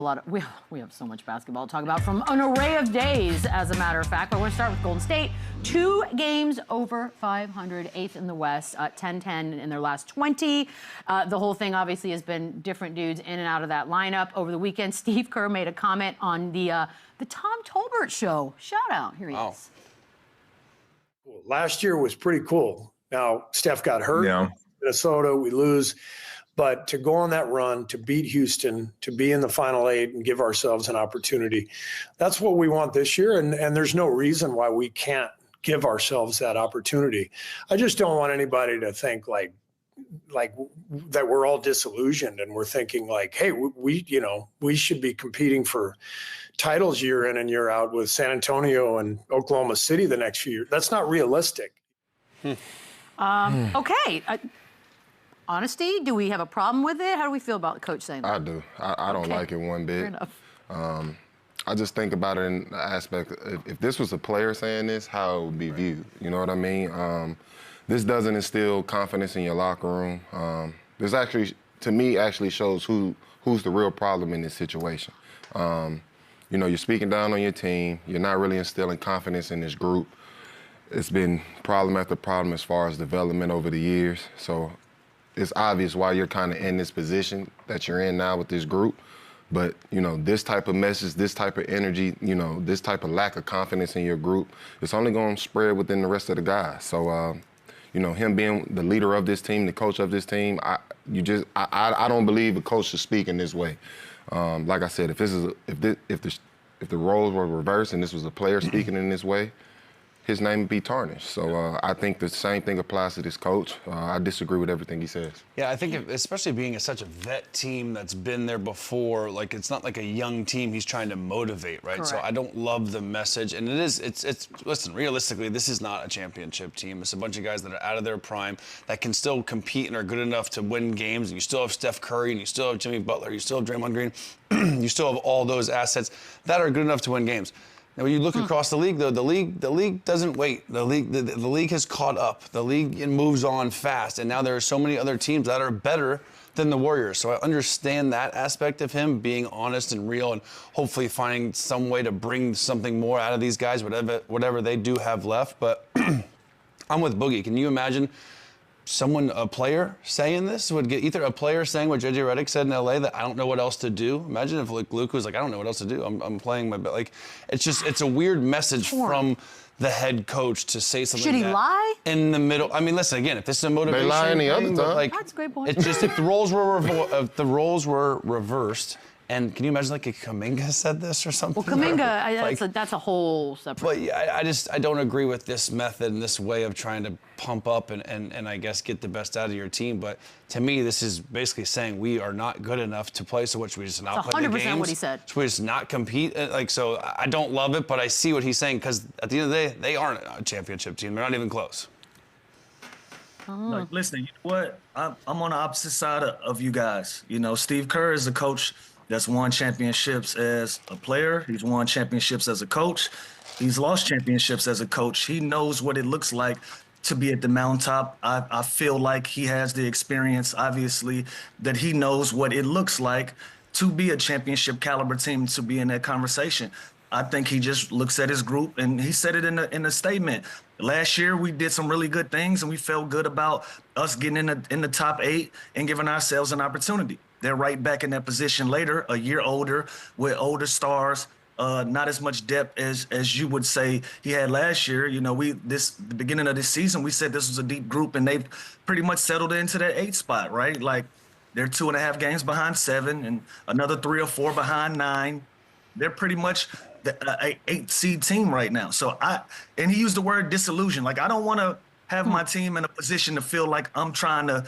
We have so much basketball to talk about from an array of days, as a matter of fact. But we're going to start with Golden State. 2 games over 500, 8th in the West, 10-10 in their last 20. The whole thing obviously has been different dudes in and out of that lineup. Over the weekend, Steve Kerr made a comment on the Tom Tolbert show. Shout out. Here he is. Last year was pretty cool. Now, Steph got hurt. Yeah. Minnesota, we lose. But to go on that run, to beat Houston, to be in the Final 8 and give ourselves an opportunity, that's what we want this year. And there's no reason why we can't give ourselves that opportunity. I just don't want anybody to think like that we're all disillusioned and we're thinking like, hey, we should be competing for titles year in and year out with San Antonio and Oklahoma City the next few years. That's not realistic. Okay. Honesty, do we have a problem with it? How do we feel about the coach saying that? I do. I don't like it one bit. Fair enough. I just think about it in the aspect, if this was a player saying this, how it would be viewed. You know what I mean? This doesn't instill confidence in your locker room. This actually, to me, actually shows who's the real problem in this situation. You know, you're speaking down on your team. You're not really instilling confidence in this group. It's been problem after problem as far as development over the years. So it's obvious why you're kind of in this position that you're in now with this group. But, you know, this type of message, this type of energy, you know, this type of lack of confidence in your group, it's only going to spread within the rest of the guys. So, you know, him being the leader of this team, the coach of this team, I don't believe a coach should speak in this way. Like I said, if the roles were reversed and this was a player speaking in this way, his name would be tarnished. So I think the same thing applies to this coach. I disagree with everything he says. Yeah, I think especially being such a vet team that's been there before, like it's not like a young team he's trying to motivate, right? Correct. So I don't love the message. And listen, realistically, this is not a championship team. It's a bunch of guys that are out of their prime that can still compete and are good enough to win games. And you still have Steph Curry and you still have Jimmy Butler, you still have Draymond Green, you still have all those assets that are good enough to win games. Now, when you look across the league, though, the league doesn't wait. The league has caught up. The league moves on fast, and now there are so many other teams that are better than the Warriors. So I understand that aspect of him being honest and real, and hopefully finding some way to bring something more out of these guys, whatever they do have left. But I'm with Boogie. Can you imagine a player saying this? Would get either a player saying what JJ Redick said in LA, that I don't know what else to do. Imagine if like Luka was like, I don't know what else to do. I'm playing my best. Like, it's a weird message from the head coach to say something. Should he lie in the middle? I mean, listen, again, if this is a motivation, they lie any other time. Like, that's a great point. It's just if the roles were reversed. And can you imagine like a Kuminga said this or something? Well, Kuminga, that's a whole separate. But yeah, I don't agree with this method and this way of trying to pump up and I guess get the best out of your team. But to me, this is basically saying we are not good enough to play. So what, should we just not play the games? 100% what he said. Should we just not compete? So I don't love it, but I see what he's saying because at the end of the day, they aren't a championship team. They're not even close. Like, listen, you know what? I'm on the opposite side of you guys. You know, Steve Kerr is a coach that's won championships as a player. He's won championships as a coach. He's lost championships as a coach. He knows what it looks like to be at the mountaintop. I feel like he has the experience, obviously, that he knows what it looks like to be a championship caliber team, to be in that conversation. I think he just looks at his group, and he said it in a statement. Last year, we did some really good things, and we felt good about us getting in the top 8 and giving ourselves an opportunity. They're right back in that position later, a year older, with older stars, not as much depth as you would say he had last year. You know, the beginning of this season, we said this was a deep group, and they've pretty much settled into that 8 spot, right? Like, they're 2.5 games behind 7 and another 3 or 4 behind 9. They're pretty much a 8 seed team right now. So and he used the word disillusion. Like, I don't want to have my team in a position to feel like I'm trying to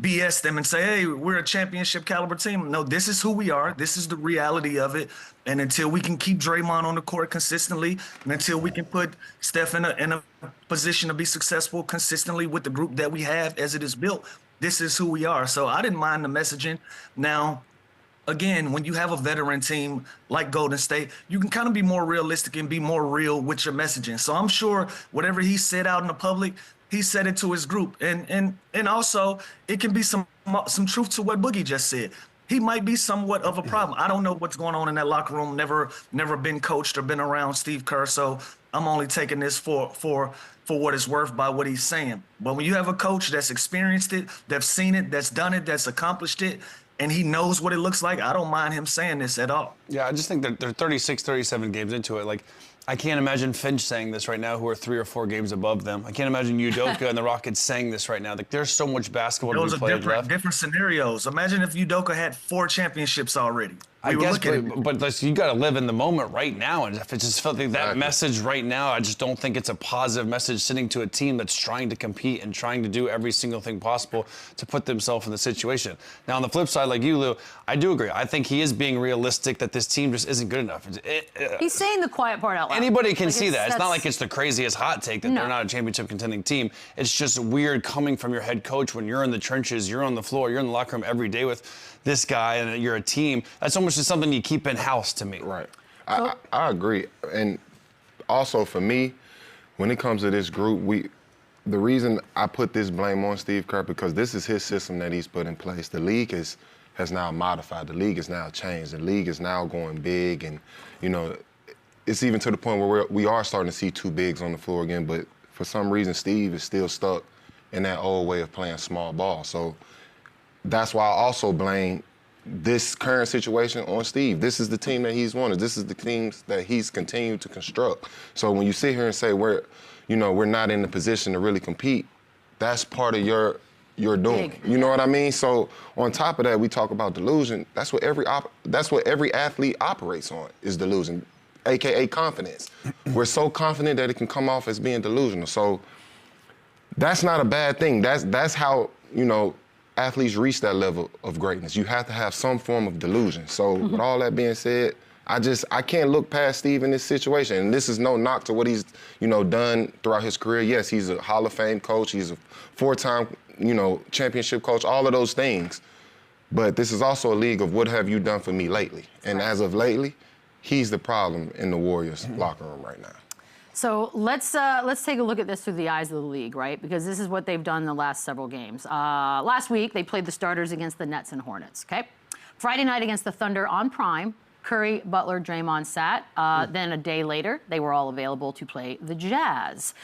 BS them and say, hey, we're a championship caliber team. No, this is who we are. This is the reality of it. And until we can keep Draymond on the court consistently, and until we can put Steph in a position to be successful consistently with the group that we have as it is built, this is who we are. So I didn't mind the messaging. Now, again, when you have a veteran team like Golden State, you can kind of be more realistic and be more real with your messaging. So I'm sure whatever he said out in the public, he said it to his group. And also, it can be some truth to what Boogie just said. he might be somewhat of a problem. I don't know what's going on in that locker room. Never been coached or been around Steve Kerr, so I'm only taking this for what it's worth by what he's saying. But when you have a coach that's experienced it, that's seen it, that's done it, that's accomplished it, and he knows what it looks like, I don't mind him saying this at all. Yeah, I just think they're 36, 37 games into it. Like, I can't imagine Finch saying this right now, who are 3 or 4 games above them. I can't imagine Udoka and the Rockets saying this right now. Like, there's so much basketball to be played left. Different scenarios. Imagine if Udoka had 4 championships already. I guess, but you got to live in the moment right now. And if it just felt like that message right now, I just don't think it's a positive message sitting to a team that's trying to compete and trying to do every single thing possible to put themselves in the situation. Now, on the flip side, like you, Lou, I do agree. I think he is being realistic that this team just isn't good enough. He's saying the quiet part out loud. Anybody can see that. It's not like it's the craziest hot take that they're not a championship contending team. It's just weird coming from your head coach when you're in the trenches, you're on the floor, you're in the locker room every day with this guy, and you're a team. That's almost just something you keep in-house to me. Right. I agree. And also for me, when it comes to this group, the reason I put this blame on Steve Kerr, because this is his system that he's put in place. The league has now modified. The league has now changed. The league is now going big, and, you know, it's even to the point where we are starting to see 2 bigs on the floor again, but for some reason, Steve is still stuck in that old way of playing small ball. So that's why I also blame this current situation on Steve. This is the team that he's wanted. This is the teams that he's continued to construct. So when you sit here and say we're not in the position to really compete, that's part of your doing. You know what I mean? So on top of that, we talk about delusion. That's what every athlete operates on, is delusion, AKA confidence. We're so confident that it can come off as being delusional. So that's not a bad thing. That's how, you know, athletes reach that level of greatness. You have to have some form of delusion. So with all that being said, I can't look past Steve in this situation. And this is no knock to what he's, you know, done throughout his career. Yes, he's a Hall of Fame coach. He's a 4-time, you know, championship coach, all of those things. But this is also a league of what have you done for me lately? And as of lately, he's the problem in the Warriors locker room right now. So let's take a look at this through the eyes of the league, right? Because this is what they've done in the last several games. Last week, they played the starters against the Nets and Hornets, okay? Friday night against the Thunder on Prime, Curry, Butler, Draymond sat. Then a day later, they were all available to play the Jazz.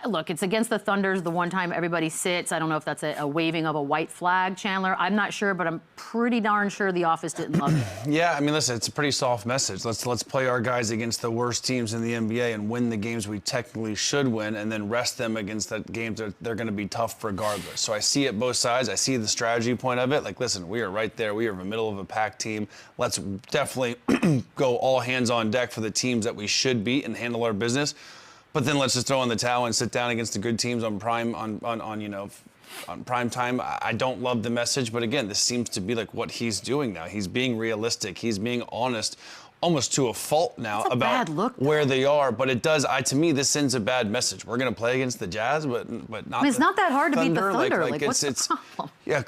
Look, it's against the Thunders the one time everybody sits. I don't know if that's a waving of a white flag, Chandler. I'm not sure, but I'm pretty darn sure the office didn't love it. Yeah, I mean, listen, it's a pretty soft message. Let's play our guys against the worst teams in the NBA and win the games we technically should win, and then rest them against the games that they're going to be tough regardless. So I see it both sides. I see the strategy point of it. Like, listen, we are right there. We are in the middle of a packed team. Let's definitely go all hands on deck for the teams that we should beat and handle our business. But then let's just throw in the towel and sit down against the good teams on prime time. I don't love the message, but again, this seems to be like what he's doing now. He's being realistic. He's being honest, almost to a fault now about where they are. But it does, to me, this sends a bad message. We're going to play against the Jazz, but not. I mean, it's not that hard to beat the Thunder. Like what's the problem? Yeah,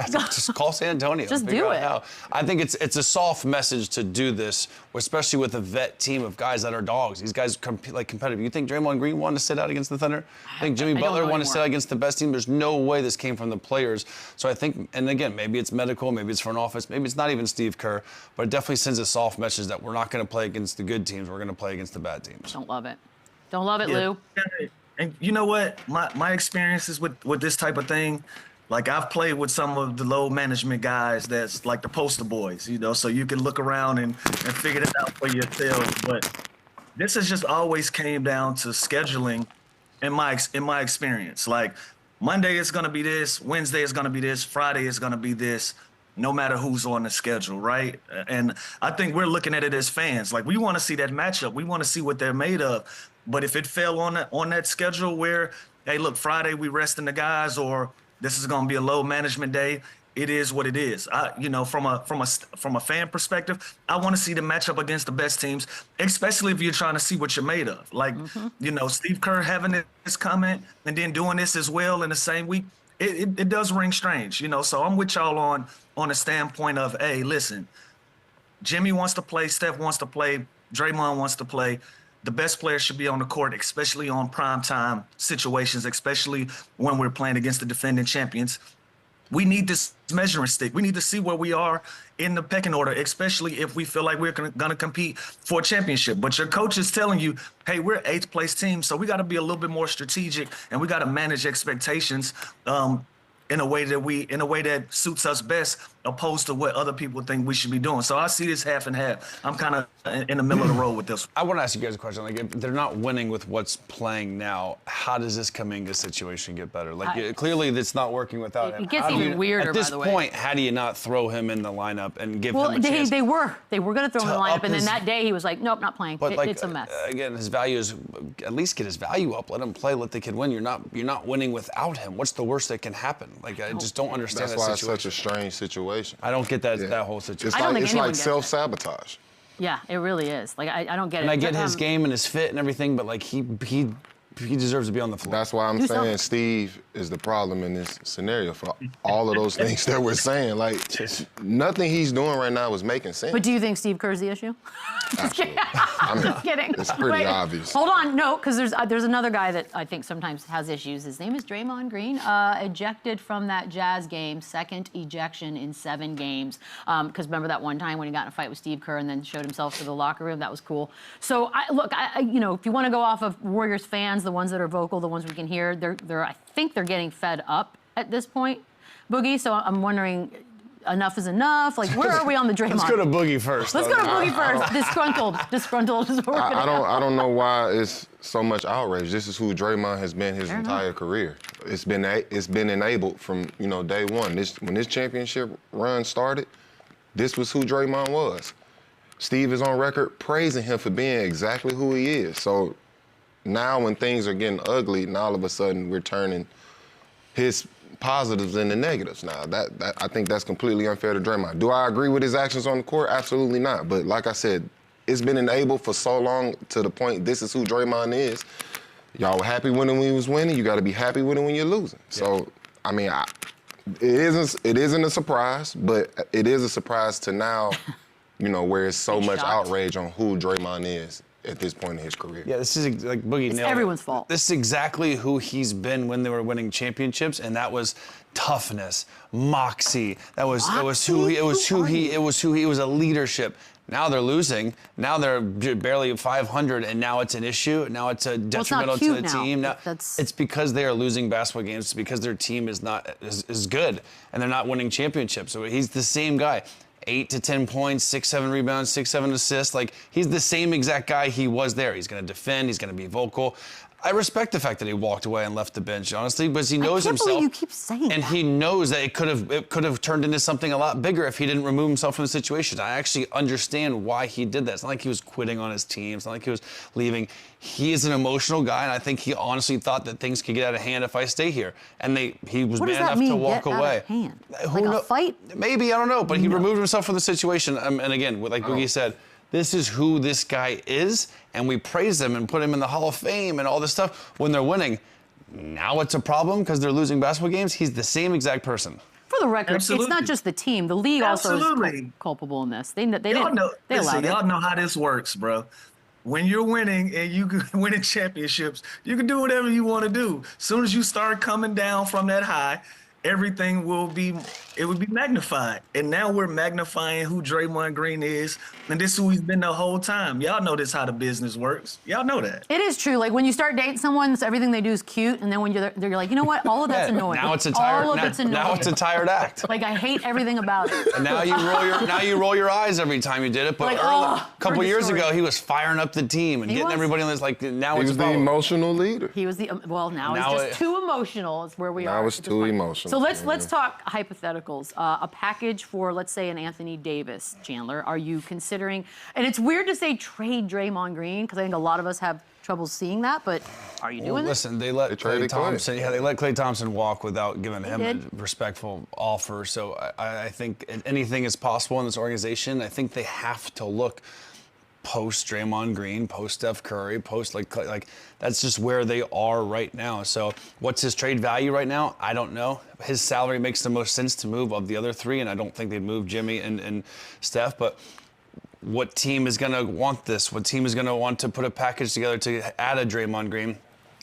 just call San Antonio. Just do it. I think it's a soft message to do this, especially with a vet team of guys that are dogs. These guys competitive. You think Draymond Green wanted to sit out against the Thunder? I think Jimmy Butler wanted to sit out against the best team. There's no way this came from the players. So I think, and again, maybe it's medical, maybe it's front office, maybe it's not even Steve Kerr, but it definitely sends a soft message that we're not going to play against the good teams. We're going to play against the bad teams. Don't love it. Don't love it, Lou. And you know what? My experiences with this type of thing, like I've played with some of the low management guys that's like the poster boys, you know, so you can look around and figure it out for yourself. But this has just always came down to scheduling in my experience. Like Monday is going to be this, Wednesday is going to be this, Friday is going to be this, no matter who's on the schedule, right? And I think we're looking at it as fans. Like we want to see that matchup. We want to see what they're made of. But if it fell on that schedule where, hey, look, Friday we resting the guys, or this is going to be a low management day, it is what it is. From a fan perspective, I want to see the matchup against the best teams, especially if you're trying to see what you're made of. Like, Steve Kerr having this comment and then doing this as well in the same week, it does ring strange, So I'm with y'all on a standpoint of, hey, listen, Jimmy wants to play, Steph wants to play, Draymond wants to play. The best players should be on the court, especially on primetime situations, especially when we're playing against the defending champions. We need this measuring stick. We need to see where we are in the pecking order, especially if we feel like we're going to compete for a championship. But your coach is telling you, hey, we're 8th place team, so we got to be a little bit more strategic, and we got to manage expectations in a way that suits us best, opposed to what other people think we should be doing. So I see this half and half. I'm kind of in the middle of the road with this. I want to ask you guys a question. Like, if they're not winning with what's playing now, how does this Kuminga situation get better? Like, clearly it's not working without him. It gets even weirder, at this by the way. point, how do you not throw him in the lineup and give him a chance? They were going to throw him in the lineup, and then his- that day he was like, nope, not playing. But It's a mess. Again, his value is at least get his value up. Let him play. Let the kid win. You're not winning without him. What's the worst that can happen? Like, I just don't understand That's that why situation. it's such a strange situation. I don't get that whole situation. I don't think It's anyone like gets it. self-sabotage. Yeah, it really is. Like, I don't get it. And I get his game and his fit and everything, but like he deserves to be on the floor. That's why I'm Do saying something. Steve is the problem in this scenario for all of those things that we're saying. Like, nothing he's doing right now is making sense. But do you think Steve Kerr's the issue? Absolutely. I mean, Just kidding. it's pretty obvious. Hold on, no, because there's another guy that I think sometimes has issues. His name is Draymond Green, ejected from that Jazz game, 2nd ejection in 7 games. Because remember that one time when he got in a fight with Steve Kerr and then showed himself to the locker room? That was cool. So look, if you want to go off of Warriors fans, the ones that are vocal, the ones we can hear, I think they're getting fed up at this point, Boogie. So I'm wondering, enough is enough. Like, where are we on the Draymond? Let's go to Boogie first. Let's go to Boogie first. Disgruntled is what we're gonna go. I don't know why it's so much outrage. This is who Draymond has been his entire career. It's been enabled from day one. When this championship run started, this was who Draymond was. Steve is on record praising him for being exactly who he is. So now when things are getting ugly, and all of a sudden we're turning his positives into negatives now. That I think that's completely unfair to Draymond. Do I agree with his actions on the court? Absolutely not. But like I said, it's been enabled for so long to the point this is who Draymond is. Y'all were happy when he was winning. You got to be happy with him when you're losing. Yeah. So, I mean, it isn't a surprise, but it is a surprise to now, where it's so much outrage on who Draymond is at this point in his career. Yeah, this is like Boogie nailed it. Everyone's fault. This is exactly who he's been when they were winning championships, and that was toughness, moxie. That was who he was a leadership. Now they're losing. now they're barely 500, and now it's an issue. Now it's a detrimental to the team. Now it's because they are losing basketball games. It's because their team is not as good, and they're not winning championships. So he's the same guy. 8 to 10 points, 6-7 rebounds, 6-7 assists. Like, he's the same exact guy he was there. He's going to defend. He's going to be vocal. I respect the fact that he walked away and left the bench, honestly, because he knows himself. I can't believe you keep saying that. He knows that it could have turned into something a lot bigger if he didn't remove himself from the situation. I actually understand why he did that. It's not like he was quitting on his team. It's not like he was leaving. He is an emotional guy, and I think he honestly thought that things could get out of hand if I stay here. And he was man enough to walk away. Out of hand? Like a fight? Maybe, I don't know, but he removed himself from the situation. And again, like Boogie said, this is who this guy is, and we praise him and put him in the Hall of Fame and all this stuff when they're winning. Now it's a problem because they're losing basketball games. He's the same exact person. For the record, it's not just the team. The league also is culpable in this. Y'all know how this works, bro. When you're winning and you winning championships, you can do whatever you want to do. As soon as you start coming down from that high, everything would be magnified. And now we're magnifying who Draymond Green is. And this is who he's been the whole time. Y'all know this how the business works. Y'all know that. It is true. Like when you start dating someone, everything they do is cute. And then when you're like, you know what? All of that's annoying. Now it's a tired act. Like I hate everything about it. And now you roll your eyes every time you did it. But a couple years ago, he was firing up the team and getting everybody on this. Like now he was the emotional leader. He was now he's just too emotional. Is where we are. Now it's too emotional. So let's talk hypotheticals. A package for, let's say, an Anthony Davis, Chandler. Are you considering? And it's weird to say trade Draymond Green because I think a lot of us have trouble seeing that. But are you doing this? Listen, they let Klay Thompson. Yeah, they let Klay Thompson walk without giving him a respectful offer. So I think anything is possible in this organization. I think they have to look post Draymond Green, post Steph Curry, post like that's just where they are right now. So what's his trade value right now? I don't know. His salary makes the most sense to move of the other three, and I don't think they'd move Jimmy and Steph. But what team is going to want this? What team is going to want to put a package together to add a Draymond Green?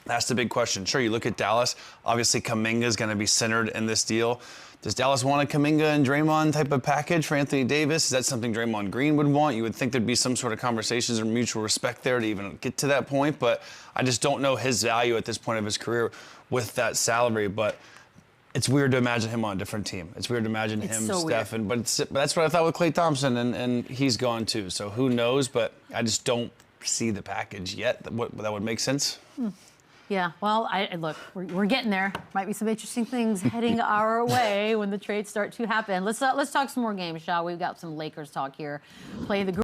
That's the big question. Sure, you look at Dallas. Obviously, Kuminga is going to be centered in this deal. Does Dallas want a Kuminga and Draymond type of package for Anthony Davis? Is that something Draymond Green would want? You would think there'd be some sort of conversations or mutual respect there to even get to that point, but I just don't know his value at this point of his career with that salary. But it's weird to imagine him on a different team. It's weird to imagine him, so Steph, but that's what I thought with Klay Thompson, and he's gone too. So who knows? But I just don't see the package yet that would make sense. Yeah, well, look, we're getting there. Might be some interesting things heading our way when the trades start to happen. Let's talk some more games, shall we? We've got some Lakers talk here. Play the